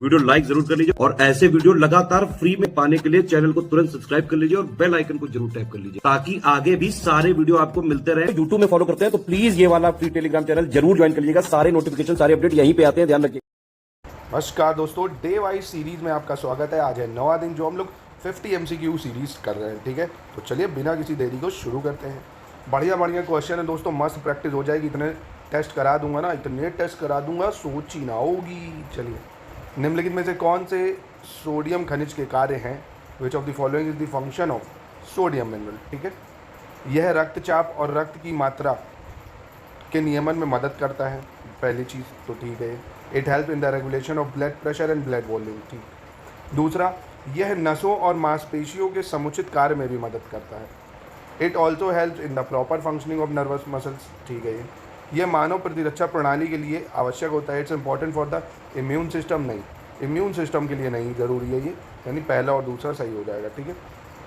Video like जरूर कर लीजिए और ऐसे वीडियो लगातार फ्री में पाने के लिए चैनल को तुरंत सब्सक्राइब कर लीजिए और बेल आइकन को जरूर टैप कर लीजिए ताकि आगे भी सारे वीडियो आपको मिलते रहे। यूट्यूब में फॉलो करते हैं तो प्लीज ये वाला फ्री टेलीग्राम चैनल जरूर ज्वाइन कर लीजिएगा। सारे नोटिफिकेशन सारे अपडेट यहीं पे आते हैं, ध्यान रखिए। नमस्कार दोस्तों, डे वाइज सीरीज में आपका स्वागत है। आज है 9वां दिन जो हम लोग 50 MCQ सीरीज कर रहे हैं। ठीक है, तो चलिए बिना किसी देरी को शुरू करते हैं। बढ़िया बढ़िया क्वेश्चन है दोस्तों, मस्त प्रैक्टिस हो जाएगी। इतने टेस्ट करा दूंगा ना, इतने टेस्ट करा दूंगा, सोची ना होगी। चलिए, निम्नलिखित में से कौन से सोडियम खनिज के कार्य हैं? Which of the following is the function of sodium mineral. ठीक है, यह रक्तचाप और रक्त की मात्रा के नियमन में मदद करता है, पहली चीज़ तो ठीक है। It help in the regulation of blood pressure and blood volume. ठीक। दूसरा, यह नसों और मांसपेशियों के समुचित कार्य में भी मदद करता है। It also help in the proper functioning of nervous muscles. ठीक है, यह मानव प्रतिरक्षा प्रणाली के लिए आवश्यक होता है। It's important for the immune system. नहीं, इम्यून सिस्टम के लिए नहीं जरूरी है ये, यानी पहला और दूसरा सही हो जाएगा। ठीक है,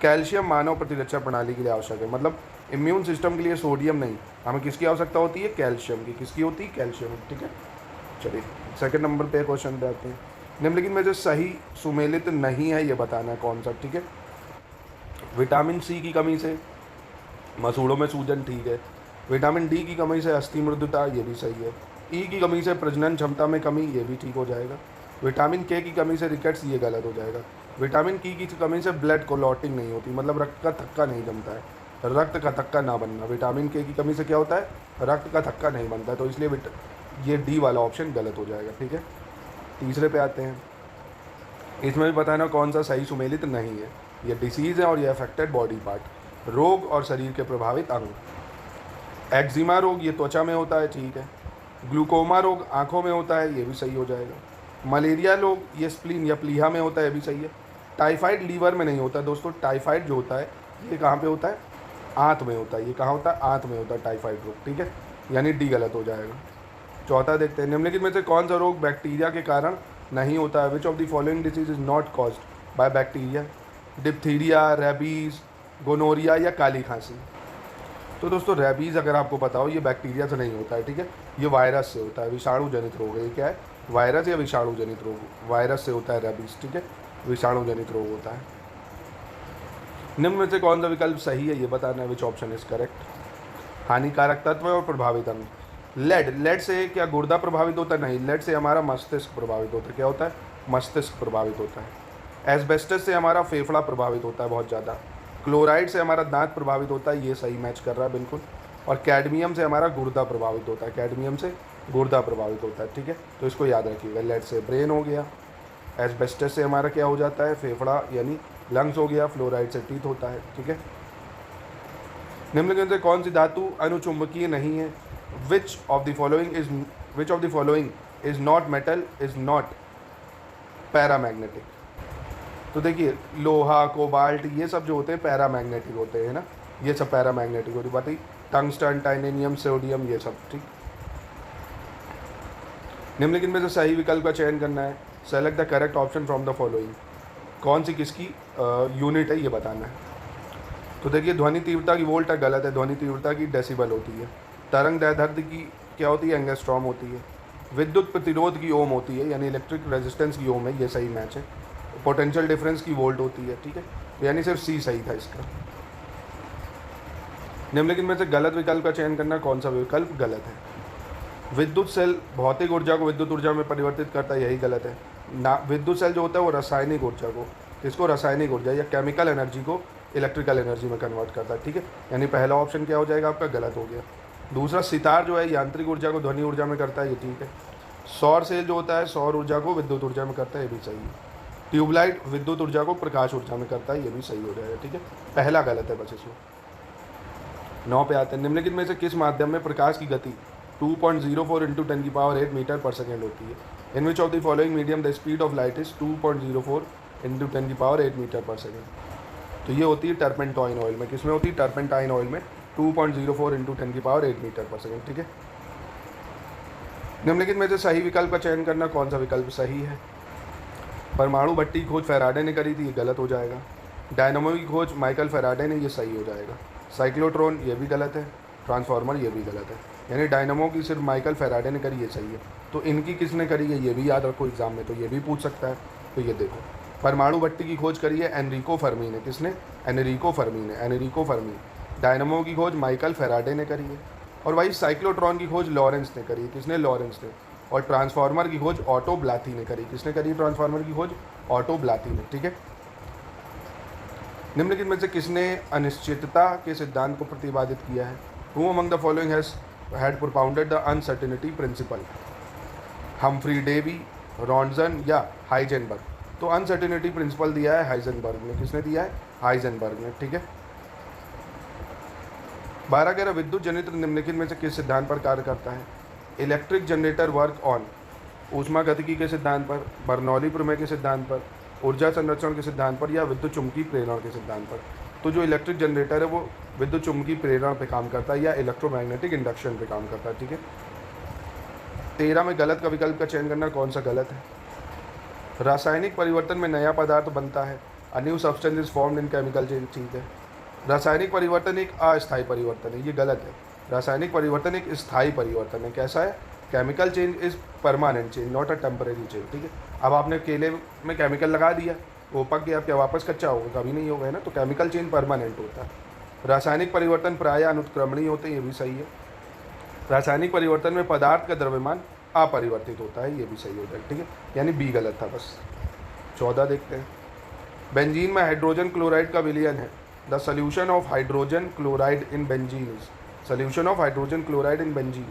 कैल्शियम मानव प्रतिरक्षा प्रणाली के लिए आवश्यक है, मतलब इम्यून सिस्टम के लिए सोडियम नहीं, हमें किसकी आवश्यकता होती है? कैल्शियम की। किसकी होती है? कैल्शियम। ठीक है, चलिए सेकंड नंबर पे क्वेश्चन पे आते हैं। निम्नलिखित में जो सही सुमेलित नहीं है ये बताना है कौन सा। ठीक है, विटामिन सी की कमी से मसूड़ों में सूजन। ठीक है, विटामिन डी की कमी से अस्थि मृदुता, ये भी सही है। ई की कमी से प्रजनन क्षमता में कमी, ये भी ठीक हो जाएगा। विटामिन के की कमी से रिकेट्स, ये गलत हो जाएगा। विटामिन की कमी से ब्लड क्लॉटिंग नहीं होती, मतलब रक्त का थक्का नहीं जमता है, रक्त का थक्का ना बनना। विटामिन के की कमी से क्या होता है? रक्त का थक्का नहीं बनता है, तो इसलिए ये डी वाला ऑप्शन गलत हो जाएगा। ठीक है, तीसरे पे आते हैं। इसमें भी बताना कौन सा सही सुमेलित नहीं है। ये डिसीज़ है और ये अफेक्टेड बॉडी पार्ट, रोग और शरीर के प्रभावित अंग। एक्जिमा रोग ये त्वचा में होता है, ठीक है। ग्लूकोमा रोग आँखों में होता है, ये भी सही हो जाएगा। मलेरिया रोग ये स्प्लीन या प्लीहा में होता है, ये भी सही है। टाइफाइड लीवर में नहीं होता दोस्तों, टाइफाइड जो होता है ये कहाँ पे होता है? आंत में होता है। ये कहाँ होता है? आंत में होता है टाइफाइड रोग। ठीक है, यानी डी गलत हो जाएगा। चौथा देखते हैं। निम्नलिखित में से कौन सा रोग बैक्टीरिया के कारण नहीं होता है? Which of the following disease is not caused by bacteria? Diphtheria, rabies, gonorrhoea या काली खांसी। तो दोस्तों रेबीज़ अगर आपको पता हो ये बैक्टीरिया से नहीं होता है। ठीक है, ये वायरस से होता है, विषाणु जनित रोग है। ये क्या है? वायरस या विषाणु जनित रोग। वायरस से होता है रेबीज़। ठीक है, विषाणु जनित रोग होता है। निम्न में से कौन सा विकल्प सही है ये बताना है। Which option is correct? हानिकारक तत्व और प्रभावित अंग। लेड से क्या गुर्दा प्रभावित होता है? नहीं, लेड से हमारा मस्तिष्क प्रभावित होता है। क्या होता है? मस्तिष्क प्रभावित होता है। एस्बेस्टस से हमारा फेफड़ा प्रभावित होता है बहुत ज़्यादा। क्लोराइड से हमारा दांत प्रभावित होता है, ये सही मैच कर रहा है बिल्कुल। और कैडमियम से हमारा गुर्दा प्रभावित होता है, कैडमियम से गुर्दा प्रभावित होता है। ठीक है, तो इसको याद रखिएगा। लेड से ब्रेन हो गया, एस्बेस्टस से हमारा क्या हो जाता है? फेफड़ा यानी लंग्स हो गया, फ्लोराइड से टीथ होता है। ठीक है, निम्नलिखित से कौन सी धातु अनुचुंबकीय नहीं है? Which of the following is not metal, is not paramagnetic. तो देखिए, लोहा, कोबाल्ट ये सब जो होते हैं पैरामैग्नेटिक होते हैं ना, ये सब पैरामैग्नेटिक होती है। बात टंगस्टन, टाइटेनियम, सोडियम ये सब। ठीक, निम्नलिखित में से सही विकल्प का चयन करना है। Select the correct option from the following. कौन सी किसकी यूनिट है ये बताना है। तो देखिए, ध्वनि तीव्रता की वोल्ट है, गलत है। ध्वनि तीव्रता की डेसिबल होती है। तरंग दैर्ध्य की क्या होती है? एंगस्ट्रॉम होती है। विद्युत प्रतिरोध की ओम होती है, यानी इलेक्ट्रिक रेजिस्टेंस की ओम है, ये सही मैच है। पोटेंशियल डिफरेंस की वोल्ट होती है। ठीक है, यानी सिर्फ सी सही था इसका। निम्नलिखित में से गलत विकल्प का चयन करना। कौन सा विकल्प गलत है? विद्युत सेल भौतिक ऊर्जा को विद्युत ऊर्जा में परिवर्तित करता है, यही गलत है ना। विद्युत सेल जो होता है वो रासायनिक ऊर्जा को, इसको रासायनिक ऊर्जा या केमिकल एनर्जी को इलेक्ट्रिकल एनर्जी में कन्वर्ट करता है। ठीक है, यानी पहला ऑप्शन क्या हो जाएगा आपका? गलत हो गया। दूसरा, सितार जो है यांत्रिक ऊर्जा को ध्वनि ऊर्जा में करता है, ये ठीक है। सौर सेल जो होता है सौर ऊर्जा को विद्युत ऊर्जा में करता है, ये भी सही है। ट्यूबलाइट विद्युत ऊर्जा को प्रकाश ऊर्जा में करता है, ये भी सही हो जाएगा। ठीक है, पहला गलत है बस इसमें। 9 पे आते हैं। निम्नलिखित में से किस माध्यम में प्रकाश की गति 2.04 × 10⁸ मीटर पर सेकेंड होती है? In which of the following medium the speed of light is 2.04 × 10⁸ metre per second? तो ये होती है टर्पेंटाइन ऑयल में। किसमें होती है? टर्पेंटाइन ऑयल में 2.04 × 10⁸ मीटर पर सेकेंड। ठीक है, निम्नलिखित में से सही विकल्प का चयन करना। कौन सा विकल्प सही है? परमाणु भट्टी की खोज फैराडे ने करी थी, ये गलत हो जाएगा। डायनामो की खोज माइकल फैराडे ने, ये सही हो जाएगा। साइक्लोट्रॉन ये भी गलत है। ट्रांसफार्मर ये भी गलत है, यानी डायनामो की सिर्फ माइकल फैराडे ने करी, ये सही है। तो इनकी किसने करी है, ये भी याद रखो एग्जाम में, तो ये भी पूछ सकता है। तो ये देखो, परमाणु भट्टी की खोज करी है एनरिको फर्मी ने। किसने? एनरिको फर्मी ने, एनरिको फर्मी। डायनामो की खोज माइकल फेराडे ने करी है। और भाई साइक्लोट्रॉन की खोज लॉरेंस ने करी है। किसने? लॉरेंस ने। और ट्रांसफार्मर की खोज ऑटो ब्लाथी ने करी। किसने करी ट्रांसफार्मर की खोज? ऑटो ब्लाथी ने, ठीक है। निम्नलिखित में से किसने अनिश्चितता के सिद्धांत को प्रतिपादित किया है? Who among the following had propounded the uncertainty principle? Humphry Davy, Ronson या हाइजेनबर्ग? तो अनसर्टेनिटी प्रिंसिपल दिया है हाइजेनबर्ग ने। किसने दिया है? हाइजेनबर्ग ने, ठीक है। 12 विद्युत जनरेटर निम्नलिखित में से किस सिद्धांत पर कार्य करता है? इलेक्ट्रिक जनरेटर वर्क ऑन ऊष्मागतिकी के सिद्धांत पर, बर्नौली प्रमेय के सिद्धांत पर, ऊर्जा संरक्षण के सिद्धांत पर, या विद्युत चुम्बकीय प्रेरण के सिद्धांत पर? तो जो इलेक्ट्रिक जनरेटर है वो विद्युत चुम्बकीय प्रेरण पे काम करता है या इलेक्ट्रोमैग्नेटिक इंडक्शन पे काम करता है, ठीक है। 13 में गलत का विकल्प का चयन करना, कौन सा गलत है? रासायनिक परिवर्तन में नया पदार्थ बनता है, a new substance is formed in chemical change, ठीक है। रासायनिक परिवर्तन एक अस्थायी परिवर्तन है, ये गलत है। रासायनिक परिवर्तन एक स्थायी परिवर्तन है। कैसा है? Chemical change is permanent change, not a temporary change, ठीक है। अब आपने केले में केमिकल लगा दिया, वो पक गया, अब क्या वापस कच्चा होगा? कभी नहीं होगा, है ना। तो केमिकल चेंज परमानेंट होता है। रासायनिक परिवर्तन प्रायः अनुत्क्रमणीय होते हैं, ये भी सही है। रासायनिक परिवर्तन में पदार्थ का द्रव्यमान अपरिवर्तित होता है, ये भी सही हो जाएगा, ठीक है। यानी बी गलत था बस। 14 देखते हैं। बेंजीन में हाइड्रोजन क्लोराइड का विलयन है। The solution of hydrogen chloride in benzene is, solution of hydrogen chloride in benzene.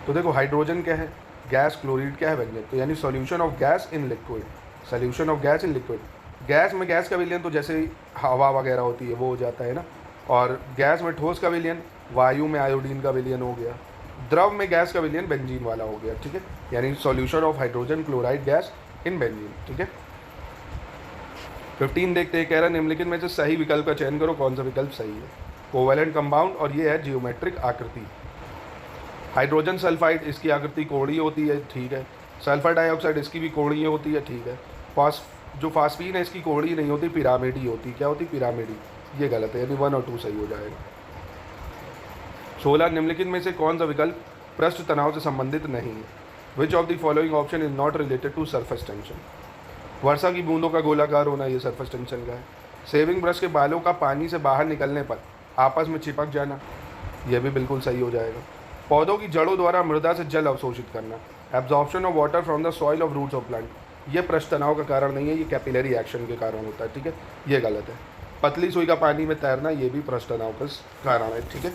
तो देखो हाइड्रोजन क्या है? गैस, क्लोरीड क्या है? व्यंजक। तो यानी solution of gas in liquid, solution of gas in liquid. Gas में गैस का विलयन तो जैसे हवा वगैरह होती है वो हो जाता है ना। और गैस में ठोस का विलयन, वायु में आयोडीन का विलयन हो गया। द्रव में गैस का विलयन बेंजीन वाला हो गया, ठीक है। यानी solution of hydrogen chloride gas in benzene, ठीक है। 15 देखते हैं, कह रहा निम्नलिखित में से सही विकल्प का चयन करो, कौन सा विकल्प सही है? कोवैलेंट कंपाउंड, और ये है जियोमेट्रिक आकृति। हाइड्रोजन सल्फाइड, इसकी आकृति कोणीय होती है, ठीक है। सल्फर डाइऑक्साइड, इसकी भी कोणीय होती है, ठीक है। जो फास्फीन है इसकी कोणीय नहीं होती, पिरामिडी होती। क्या होती? पिरामिडी। ये गलत है, यानी 1 और 2 सही हो जाएगा। 16 निम्नलिखित में से कौन सा विकल्प पृष्ठ तनाव से संबंधित नहीं है? Which of the following option is not related to surface tension? वर्षा की बूंदों का गोलाकार होना, ये सरफेस टेंशन का है। शेविंग ब्रश के बालों का पानी से बाहर निकलने पर आपस में चिपक जाना, यह भी बिल्कुल सही हो जाएगा। पौधों की जड़ों द्वारा मृदा से जल अवशोषित करना, absorption of water from the soil of roots of plant, ये पृष्ठ तनाव का कारण नहीं है, ये कैपिलरी एक्शन के कारण होता है, ठीक है। ये गलत है। पतली सुई का पानी में तैरना, ये भी पृष्ठ तनाव का कारण है, ठीक है।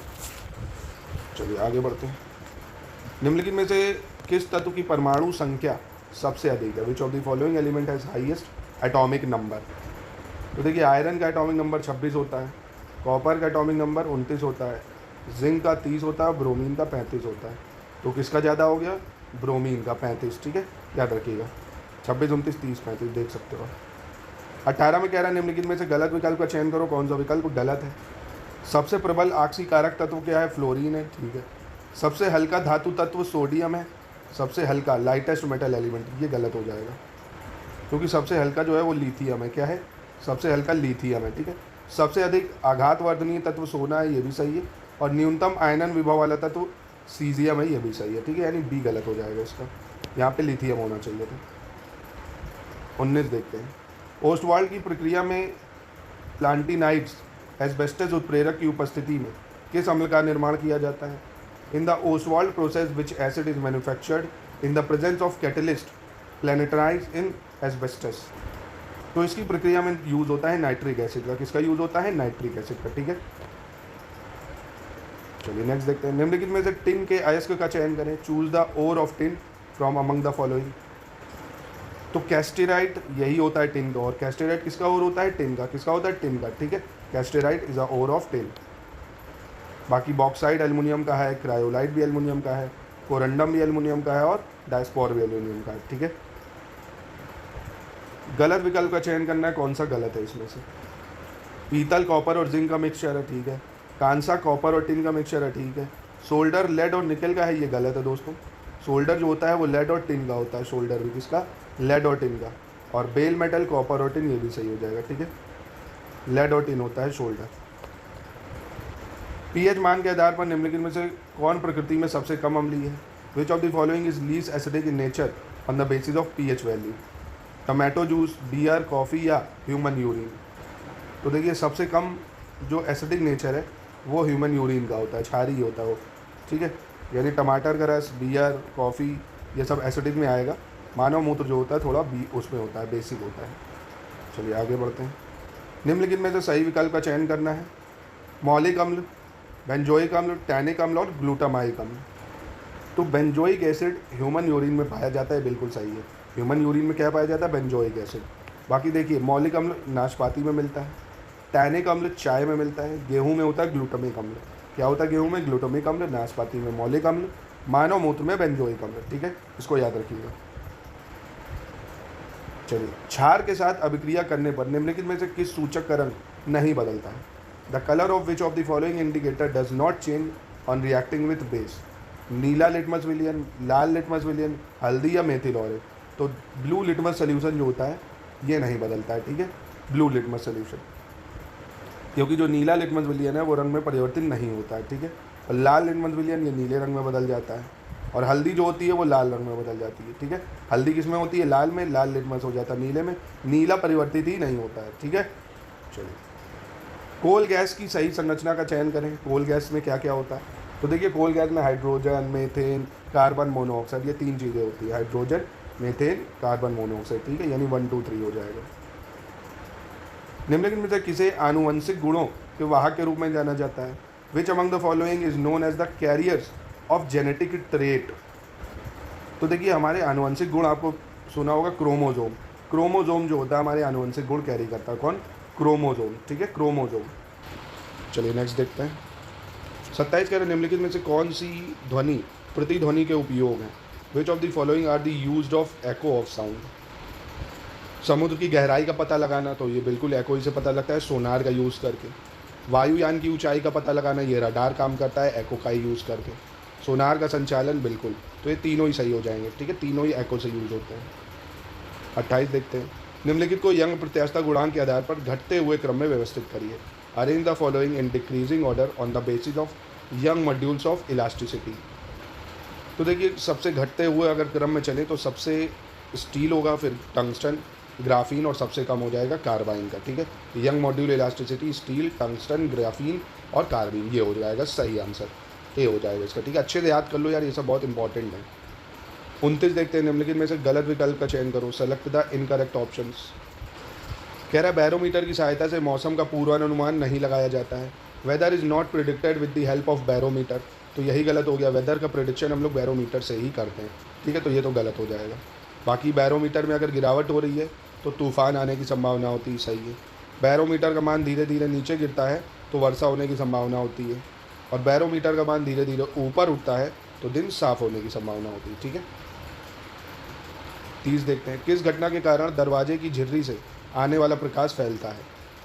चलिए आगे बढ़ते हैं। निम्नलिखित में से किस तत्व की परमाणु संख्या सबसे अधिक है? Which of the following element has highest atomic number? तो देखिए आयरन का एटॉमिक नंबर 26 होता है, कॉपर का एटॉमिक नंबर 29 होता है, जिंक का 30 होता है, ब्रोमीन का 35 होता है। तो किसका ज़्यादा हो गया? ब्रोमीन का 35, ठीक है, याद रखिएगा। 26, 29, 30, 35 देख सकते हो। 18 में कह रहा है निम्नलिखित में से गलत विकल्प का चयन करो, कौन सा विकल्प गलत है? सबसे प्रबल ऑक्सीकारक तत्व क्या है? फ्लोरीन है, ठीक है। सबसे हल्का धातु तत्व सोडियम है। सबसे हल्का लाइटेस्ट मेटल एलिमेंट, ये गलत हो जाएगा क्योंकि सबसे हल्का जो है वो लिथियम है। क्या है? सबसे हल्का लिथियम है, ठीक है। सबसे अधिक आघातवर्धनीय तत्व सोना है, ये भी सही है। और न्यूनतम आयनन विभव वाला तत्व सीजियम है, ये भी सही है, ठीक है। यानी बी गलत हो जाएगा इसका, यहाँ पे लिथियम होना चाहिए था। 19 देखते हैं। ओस्टवाल्ड की प्रक्रिया में प्लांटिनाइड्स एस्बेस्टस उत्प्रेरक की उपस्थिति में किस अम्ल का निर्माण किया जाता है? In the Ostwald process which acid is manufactured in the presence of catalyst platinized in asbestos. तो इसकी प्रक्रिया में यूज़ होता है नाइट्रिक एसिड का। किसका यूज़ होता है? नाइट्रिक एसिड का, ठीक है। चलिए नेक्स्ट देखते हैं। निम्नलिखित में से टिन के अयस्क का चयन करें। Choose the ore of tin from among the following. तो कैस्टेराइट यही होता है टिन का। और कैस्टेराइट किसका ओर होता है? टिन का। किसका होता है? टिन का, ठीक है। Cassiterite is a ore of tin. बाकी बॉक्साइड एल्युमिनियम का है, क्रायोलाइट भी एल्युमिनियम का है, कोरंडम भी एल्युमिनियम का है और डायस्पोर भी एल्युमिनियम का है, ठीक है। गलत विकल्प का चयन करना है, कौन सा गलत है इसमें से? पीतल कॉपर और जिंक का मिक्सचर है, ठीक है। कांसा कॉपर और टिन का मिक्सचर है, ठीक है। सोल्डर लेड और निकल का है, ये गलत है दोस्तों। सोल्डर जो होता है वो लेड और टिन का होता है। शोल्डर भी किसका? लेड और टिन का। और बेल मेटल कॉपर और टिन, ये भी सही हो जाएगा, ठीक है। लेड और टिन होता है शोल्डर। पीएच मान के आधार पर निम्नलिखित में से कौन प्रकृति में सबसे कम अम्लीय है? Which of the following is least acidic in nature on the basis of pH value? Tomato juice, beer, coffee या ह्यूमन यूरिन? तो देखिए सबसे कम जो एसिडिक नेचर है वो ह्यूमन यूरिन का होता है, क्षारी ही होता है वो, ठीक है। यानी टमाटर का रस, बियर, कॉफ़ी ये सब एसिडिक में आएगा। मानव मूत्र जो होता है थोड़ा उसमें होता है, बेसिक होता है। चलिए आगे बढ़ते हैं। निम्नलिखित में से सही विकल्प का चयन करना है। मौलिक अम्ल, बेंजोइक अम्ल, टैनिक अम्ल और ग्लूटामाइक अम्ल। तो बेंजोइक एसिड ह्यूमन यूरिन में पाया जाता है, बिल्कुल सही है। ह्यूमन यूरिन में क्या पाया जाता है? Benzoic acid. बाकी देखिए मौलिक अम्ल नाशपाती में मिलता है, टैनिक अम्ल चाय में मिलता है, गेहूं में होता है ग्लूटामिक अम्ल। क्या होता है गेहूं में? ग्लूटामिक अम्ल। नाशपाती में मौलिक अम्ल, मानव मूत्र में बेंजोइक अम्ल, ठीक है, इसको याद रखिएगा। चलिए, क्षार के साथ अभिक्रिया करने पर निम्नलिखित में से किस सूचक का रंग नहीं बदलता है? The colour of which of the following indicator does not change on reacting with base? नीला लिटमस विलियन, लाल लिटमस विलियन, हल्दी या मेथिल ऑरेंज? तो ब्लू लिटमस सोल्यूशन जो होता है ये नहीं बदलता है, ठीक है, ब्लू लिटमस सोल्यूशन, क्योंकि जो नीला लिटमस विलियन है वो रंग में परिवर्तित नहीं होता है, ठीक है। और लाल लिटमस विलियन ये नीले रंग में बदल जाता है, और हल्दी जो होती है वो लाल रंग में बदल जाती है, ठीक है। हल्दी किस में होती है? लाल में, लाल लिटमस हो जाता है नीले में, नीला परिवर्तित ही नहीं होता है, ठीक है। चलिए, कोल गैस की सही संरचना का चयन करें। कोल गैस में क्या क्या होता है? तो देखिए कोल गैस में हाइड्रोजन, मीथेन, कार्बन मोनोऑक्साइड, ये 3 चीज़ें होती है, हाइड्रोजन, मीथेन, कार्बन मोनोऑक्साइड, ठीक है, यानी 1 2 3 हो जाएगा। निम्नलिखित में से किसे आनुवंशिक गुणों के वाहक के रूप में जाना जाता है? Which among the following is known as the carriers of genetic trait? तो देखिए हमारे आनुवंशिक गुण, आपको सुना होगा क्रोमोजोम। क्रोमोजोम जो होता है हमारे आनुवंशिक गुण कैरी करता है, कौन? क्रोमोजोम, ठीक है, क्रोमोजोम। चलिए नेक्स्ट देखते हैं। 27 कह रहे निम्नलिखित में से कौन सी ध्वनि प्रतिध्वनि के उपयोग हैं? Which of the following are the used of echo of sound? समुद्र की गहराई का पता लगाना, तो ये बिल्कुल एको ही से पता लगता है, सोनार का यूज़ करके। वायुयान की ऊंचाई का पता लगाना, ये रडार काम करता है एको का ही यूज़ करके। सोनार का संचालन, बिल्कुल, तो ये तीनों ही सही हो जाएंगे, ठीक है, तीनों ही एको से यूज़ होते हैं। 28 देखते हैं। निम्नलिखित को यंग प्रत्यास्थता गुणांक के आधार पर घटते हुए क्रम में व्यवस्थित करिए। Arrange the following in decreasing order on the basis of young modules of elasticity. तो देखिए सबसे घटते हुए अगर क्रम में चले तो सबसे स्टील होगा, फिर टंगस्टन, ग्राफीन और सबसे कम हो जाएगा कार्बाइन का, ठीक है। Young module elasticity, steel, tungsten, graphene और कार्बाइन, ये हो जाएगा सही आंसर, ये हो जाएगा इसका, ठीक है। अच्छे से याद कर लो यार, ये सब बहुत इंपॉर्टेंट है। 29 देखते हैं। निम्नलिखित में से गलत विकल्प का चयन करो। Select the incorrect options. कह रहा है बैरोमीटर की सहायता से मौसम का पूर्वानुमान नहीं लगाया जाता है। Weather is not predicted with the help of barometer, तो यही गलत हो गया। वेदर का प्रिडिक्शन हम लोग बैरोमीटर से ही करते हैं, ठीक है, तो ये तो गलत हो जाएगा। बाकी बैरोमीटर में अगर गिरावट हो रही है तो तूफान आने की संभावना होती है, सही है। बैरोमीटर का मान धीरे धीरे नीचे गिरता है तो वर्षा होने की संभावना होती है, और बैरोमीटर का मान धीरे धीरे ऊपर उठता है तो दिन साफ होने की संभावना होती है, ठीक है। 30 देखते हैं। किस घटना के कारण दरवाजे की झिर्री से आने वाला प्रकाश फैलता है?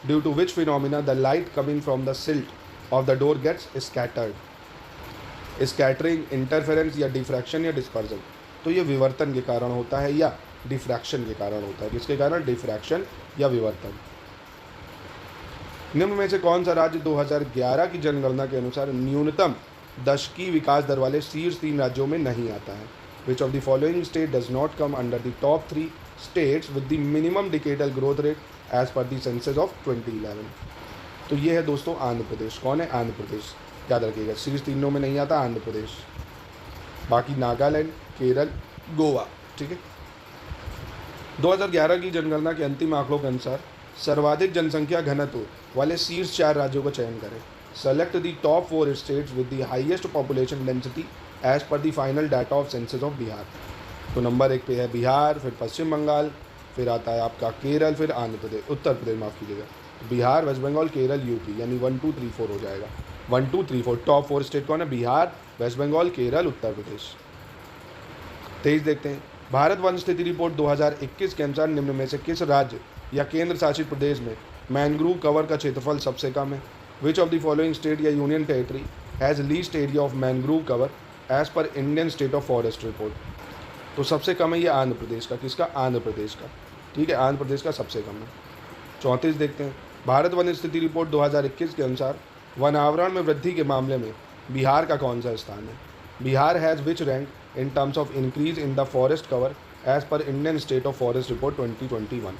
Due to which phenomena the light coming from the silt of the door gets scattered? Scattering, interference या डिफ्रैक्शन या डिस्पर्जन? तो ये विवर्तन के कारण होता है या डिफ्रैक्शन के कारण होता है। किसके कारण? डिफ्रैक्शन या विवर्तन। निम्न में से कौन सा राज्य 2011 की जनगणना के अनुसार न्यूनतम दशकीय विकास दर वाले शीर्ष 3 राज्यों में नहीं आता है? Which of the following state does not come under the top 3 states with the minimum decadal growth rate as per the census of 2011? तो ये है दोस्तों आंध्र प्रदेश। कौन है? आंध्र प्रदेश, याद रखिएगा, शीर्ष 3 में नहीं आता आंध्र प्रदेश। बाकी नागालैंड, केरल, गोवा, ठीक है। 2011 की जनगणना के अंतिम आंकड़ों के अनुसार सर्वाधिक जनसंख्या घनत्व वाले शीर्ष 4 राज्यों का चयन करें। Select the top 4 states with the highest population density as per the final data of census of Bihar. तो नंबर 1 पे है बिहार, फिर पश्चिम बंगाल, फिर आता है आपका केरल, फिर आंध्र प्रदेश, उत्तर प्रदेश, माफ़ कीजिएगा, बिहार, वेस्ट बंगाल, केरल, यूपी, यानी 1 2 3 4 हो जाएगा। 1 2 3 4 टॉप 4 स्टेट कौन है? बिहार, वेस्ट बंगाल, केरल, उत्तर प्रदेश। 23 देखते हैं। भारत वन स्थिति रिपोर्ट 2021 के अनुसार निम्न में से किस राज्य या केंद्र शासित प्रदेश में मैनग्रोव कवर का क्षेत्रफल सबसे कम है? Which of the following state या union territory has least area of mangrove cover as per Indian state of forest report? तो सबसे कम है ये आंध्र प्रदेश का। किसका? आंध्र प्रदेश का, ठीक है, आंध्र प्रदेश का सबसे कम है। 34 देखते हैं। भारत वन स्थिति रिपोर्ट 2021 के अनुसार वन आवरण में वृद्धि के मामले में बिहार का कौन सा स्थान है? Bihar has which rank in terms of increase in the forest cover as per Indian state of forest report 2021।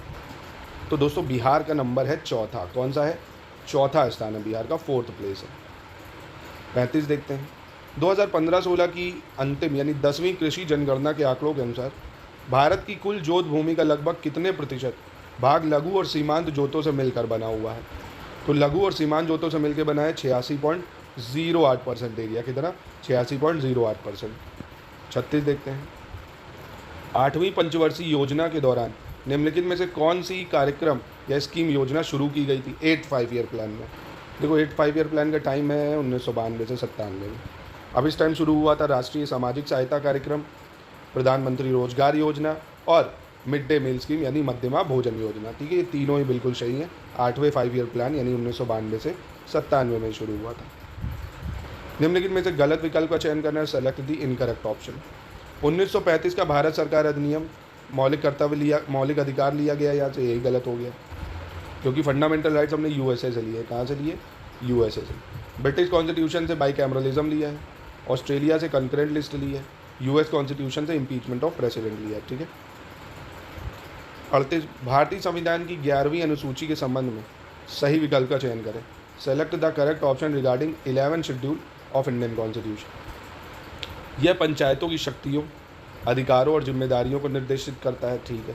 तो दोस्तों बिहार का नंबर है चौथा। कौन सा है? चौथा स्थान है बिहार का, 4th प्लेस है। 35 देखते हैं। 2015-16 की अंतिम यानी 10वीं कृषि जनगणना के आंकड़ों के अनुसार भारत की कुल जोत भूमि का लगभग कितने प्रतिशत भाग लघु और सीमांत जोतों से मिलकर बना हुआ है? तो लघु और सीमांत जोतों से मिलकर बना है 86.08% एरिया। कितना? 86.08%। 36 देखते हैं। 8वीं पंचवर्षीय योजना के दौरान निम्नलिखित में से कौन सी कार्यक्रम या स्कीम योजना शुरू की गई थी 8 5-ईयर प्लान में? देखो 8 5-ईयर प्लान का टाइम है 1992 से 97 में। अब इस टाइम शुरू हुआ था राष्ट्रीय सामाजिक सहायता कार्यक्रम, प्रधानमंत्री रोजगार योजना और मिड डे मील स्कीम यानी मध्यमा भोजन योजना। ठीक है, ये तीनों ही बिल्कुल सही हैं। 8वें 5-ईयर प्लान यानी 1992 से 97 में शुरू हुआ था। निम्नलिखित में से गलत विकल्प का चयन करना है, सेलेक्ट दी इनकरेक्ट ऑप्शन। 1935 का भारत सरकार अधिनियम मौलिक अधिकार लिया गया, यहाँ से यही गलत हो गया क्योंकि फंडामेंटल राइट्स हमने यूएसए से लिए। कहाँ से लिए? यूएसए से। ब्रिटिश कॉन्स्टिट्यूशन से बाइकैमरलिज्म लिया है, ऑस्ट्रेलिया से कंकरेंट लिस्ट ली है, यूएस कॉन्स्टिट्यूशन से इम्पीचमेंट ऑफ प्रेसिडेंट लिया है। ठीक है। 38 भारतीय संविधान की 11वीं अनुसूची के संबंध में सही विकल्प का चयन करें, select the correct option regarding 11 schedule of Indian constitution. यह पंचायतों की शक्तियों, अधिकारों और जिम्मेदारियों को निर्देशित करता है। ठीक है।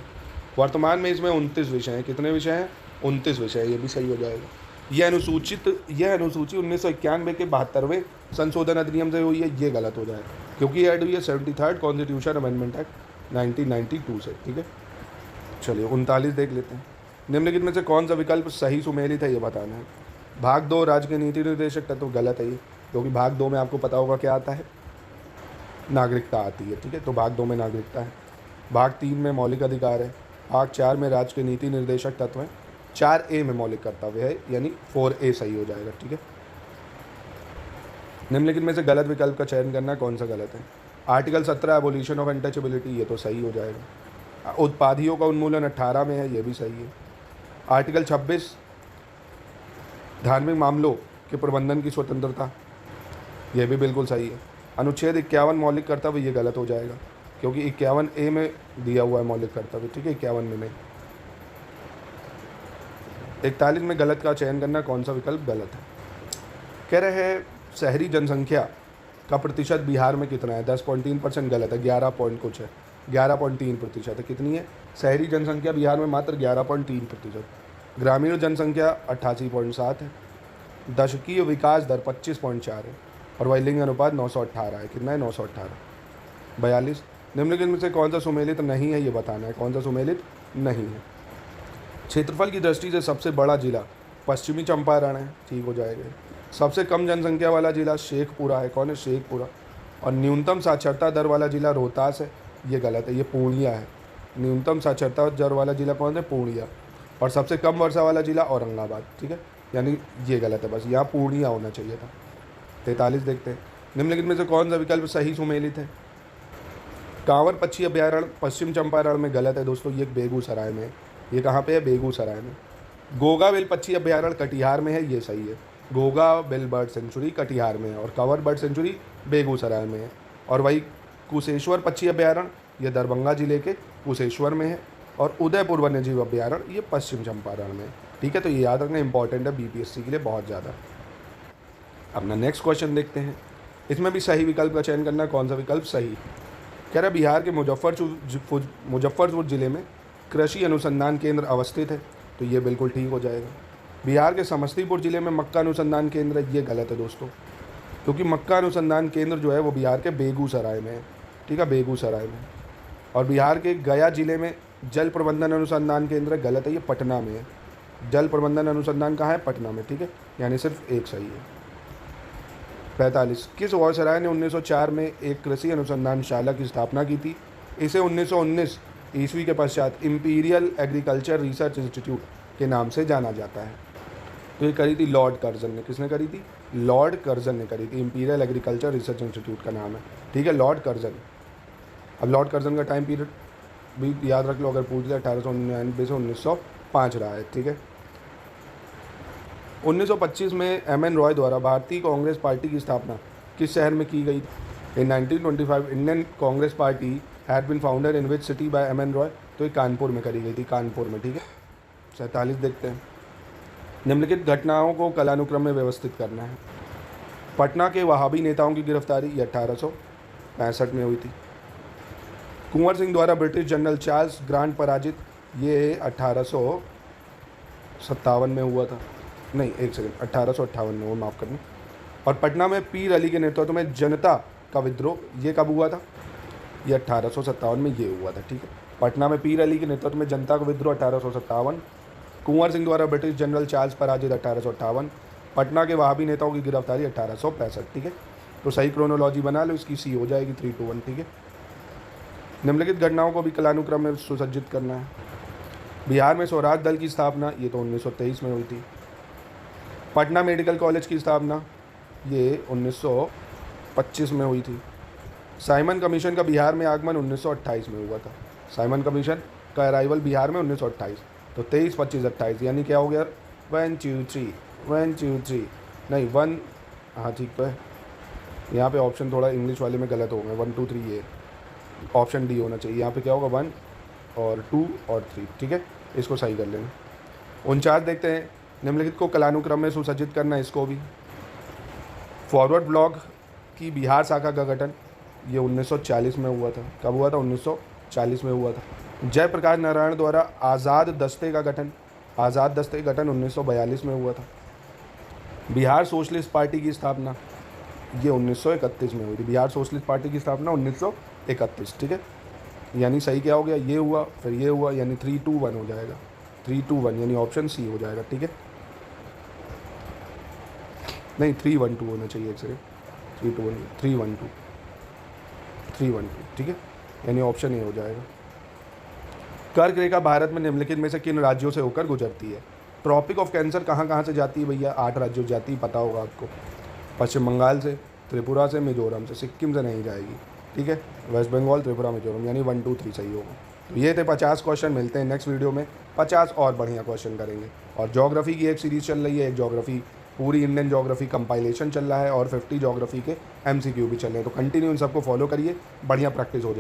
वर्तमान में इसमें 29 विषय हैं। कितने विषय हैं? 29 विषय है। ये भी सही हो जाएगा। यह अनुसूची 1991 के 72वें संशोधन अधिनियम से हुई है। ये गलत हो जाएगा क्योंकि ऐड हुई है 73rd कॉन्स्टिट्यूशन अमेंडमेंट एक्ट 1992 से। ठीक है। चलिए 39 देख लेते हैं। निम्नलिखित में से कौन सा विकल्प सही सुमेलित है ये बताना है। भाग 2 राज्य के नीति निर्देशक तत्व गलत है ये, क्योंकि भाग 2 में आपको पता होगा क्या आता है, नागरिकता आती है। ठीक है, तो भाग 2 में नागरिकता है। भाग 3 में मौलिक अधिकार है। भाग 4 में राज्य के नीति निर्देशक तत्व है। 4A में मौलिक कर्तव्य है, यानी 4A सही हो जाएगा। ठीक है। निम्नलिखित में से गलत विकल्प का चयन करना, कौन सा गलत है। आर्टिकल 17 एबोलिशन ऑफ अनटचेबिलिटी, ये तो सही हो जाएगा। उत्पादियों का उन्मूलन 18 में है, ये भी सही है। आर्टिकल 26 धार्मिक मामलों के प्रबंधन की स्वतंत्रता, यह भी बिल्कुल सही है। अनुच्छेद 51 मौलिक कर्तव्य, ये गलत हो जाएगा क्योंकि 51A में दिया हुआ है मौलिक कर्तव्य। ठीक है, 51 में नहीं। 41 में गलत का चयन करना, कौन सा विकल्प गलत है। कह रहे हैं शहरी जनसंख्या का प्रतिशत बिहार में कितना है? 10.3% गलत है। 11 पॉइंट कुछ है, 11.3% है। कितनी है? शहरी जनसंख्या बिहार में मात्र 11.3%। ग्रामीण जनसंख्या 88.7 है। दशकीय विकास दर 25.4 है और वही लिंग अनुपात 918 है। कितना है? 918। 42 निम्नलिखित में से कौन सा सुमेलित नहीं है ये बताना है। कौन सा सुमेलित नहीं है। क्षेत्रफल की दृष्टि से सबसे बड़ा जिला पश्चिमी चंपारण है। ठीक हो जाएगा। सबसे कम जनसंख्या वाला जिला शेखपुरा है। कौन है? शेखपुरा। और न्यूनतम साक्षरता दर वाला जिला रोहतास है। ये गलत है, ये पूर्णिया है। न्यूनतम साक्षरता दर वाला जिला कौन है? पूर्णिया। और सबसे कम वर्षा वाला जिला औरंगाबाद। ठीक है, यानी ये गलत है, बस यहाँ पूर्णिया होना चाहिए था। 43 देखते हैं। निम्नलिखित में से कौन सा विकल्प सही सुमेलित है। कांवर पक्षी अभ्यारण्य पश्चिम चंपारण में गलत है दोस्तों, ये बेगूसराय में। ये कहाँ पे है? बेगूसराय में। गोगा बिल पक्षी अभ्यारण्य कटिहार में है, ये सही है। Goga bill bird sanctuary Katihar में है और कंवर बर्ड सेंचुरी बेगूसराय में है। और वही कुशेश्वर पक्षी अभ्यारण्य, ये दरभंगा जिले के कुशेश्वर में है। और उदयपुर वन्यजीव अभ्यारण्य, ये पश्चिम चंपारण में है। ठीक है, तो ये याद रखना इंपॉर्टेंट है BPSC के लिए बहुत ज़्यादा। अपना नेक्स्ट क्वेश्चन देखते हैं। इसमें भी सही विकल्प का चयन करना, कौन सा विकल्प सही। कह रहा बिहार के मुजफ्फरपुर जिले में कृषि अनुसंधान केंद्र अवस्थित है, तो ये बिल्कुल ठीक हो जाएगा। बिहार के समस्तीपुर जिले में मक्का अनुसंधान केंद्र, ये गलत है दोस्तों, क्योंकि मक्का अनुसंधान केंद्र जो है वो बिहार के बेगूसराय में है। ठीक है, बेगूसराय में। और बिहार के गया जिले में जल प्रबंधन अनुसंधान केंद्र, गलत है, ये पटना में है। जल प्रबंधन अनुसंधान कहाँ है? पटना में। ठीक है, यानी सिर्फ एक सही है। 45 किस वायसराय ने 1904 में एक कृषि अनुसंधानशाला की स्थापना की थी? इसे 1919 ईस्वी के पश्चात इंपीरियल एग्रीकल्चर रिसर्च इंस्टीट्यूट के नाम से जाना जाता है। तो ये करी थी लॉर्ड कर्जन ने। किसने करी थी? लॉर्ड कर्जन ने करी थी। इंपीरियल एग्रीकल्चर रिसर्च इंस्टीट्यूट का नाम है। ठीक है, लॉर्ड कर्जन। अब लॉर्ड कर्जन का टाइम पीरियड भी याद रख लो, अगर पूछ लिया 1899 से 1905 रहा है। ठीक है। 1925 में MN रॉय द्वारा भारतीय कांग्रेस पार्टी की स्थापना किस शहर में की गई? In 1925 Indian Congress party had been founded in which city by M N Roy. तो ये कानपुर में करी गई थी, कानपुर में, ठीक है। 47 देखते हैं। निम्नलिखित घटनाओं को कालानुक्रम में व्यवस्थित करना है। पटना के वहाबी नेताओं की गिरफ्तारी, ये 1865 में हुई थी। कुंवर सिंह द्वारा ब्रिटिश जनरल चार्ल्स ग्रांट पराजित, ये 1857 में हुआ था। नहीं, एक सेकंड, 1858 में, वो माफ़ करना। और पटना में पीर अली के नेतृत्व में जनता का विद्रोह, ये कब हुआ था? ये 1857 में ये हुआ था, ठीक है। पटना में पीर अली के नेतृत्व में जनता का विद्रोह 1857। कुंवर सिंह द्वारा ब्रिटिश जनरल चार्ल्स पराजित 1858। पटना के वहाबी नेताओं की गिरफ्तारी 1865, ठीक है। तो सही क्रोनोलॉजी बना लो, इसकी सी हो जाएगी 3 to 1, ठीक है। निम्नलिखित घटनाओं को भी कालानुक्रम में सुसज्जित करना है। बिहार में स्वराज दल की स्थापना, ये तो 1923 में हुई थी। पटना मेडिकल कॉलेज की स्थापना, ये 1925 में हुई थी। साइमन कमीशन का बिहार में आगमन 1928 में हुआ था। साइमन कमीशन का अराइवल बिहार में 1928। तो 23, 25, 28, यानी क्या हो गया? 1 2 3 1 2 3 नहीं 1, हाँ ठीक तो है। यहाँ पे ऑप्शन थोड़ा इंग्लिश वाले में गलत हो गए, 1 2 3, ये ऑप्शन डी होना चाहिए। यहाँ पे क्या होगा? 1 और 2 और 3, ठीक है। इसको सही कर लेना। 49 देखते हैं। निम्नलिखित को कालानुक्रम में सुसज्जित करना है, इसको भी। फॉरवर्ड ब्लॉक की बिहार शाखा का गठन, ये 1940 में हुआ था। कब हुआ था? 1940 में हुआ था। जयप्रकाश नारायण द्वारा आज़ाद दस्ते का गठन, आज़ाद दस्ते का गठन 1942 में हुआ था। बिहार सोशलिस्ट पार्टी की स्थापना, ये 1931 में हुई थी। बिहार सोशलिस्ट पार्टी की स्थापना 1931, ठीक है। यानी सही क्या हो गया? ये हुआ, फिर ये हुआ, यानी 3 2 1 हो जाएगा। 3 2 1 यानी ऑप्शन सी हो जाएगा, ठीक है। नहीं, 3 1 2 होना चाहिए, एक सेकंड। 3 2 1 3 1 2 3 1 2, ठीक है। यानी ऑप्शन ए हो जाएगा। कर्क रेखा भारत में निम्नलिखित में से किन राज्यों से होकर गुजरती है? ट्रॉपिक ऑफ कैंसर कहाँ कहाँ से जाती है भैया? 8 राज्यों से जाती है, पता होगा आपको। पश्चिम बंगाल से, त्रिपुरा से, मिजोरम से, सिक्किम से नहीं जाएगी, ठीक है। वेस्ट बंगाल, त्रिपुरा, मिजोरम, यानी 1 2 3 सही होगा। तो ये थे 50 क्वेश्चन। मिलते हैं नेक्स्ट वीडियो में, 50 और बढ़िया क्वेश्चन करेंगे। और ज्योग्राफी की एक सीरीज़ चल रही है, एक ज्योग्राफी, पूरी इंडियन ज्योग्राफी कंपाइलेशन चल रहा है, और 50 ज्योग्राफी के MCQ भी चल रहे हैं। तो कंटिन्यू इन सबको फॉलो करिए, बढ़िया प्रैक्टिस हो जाए।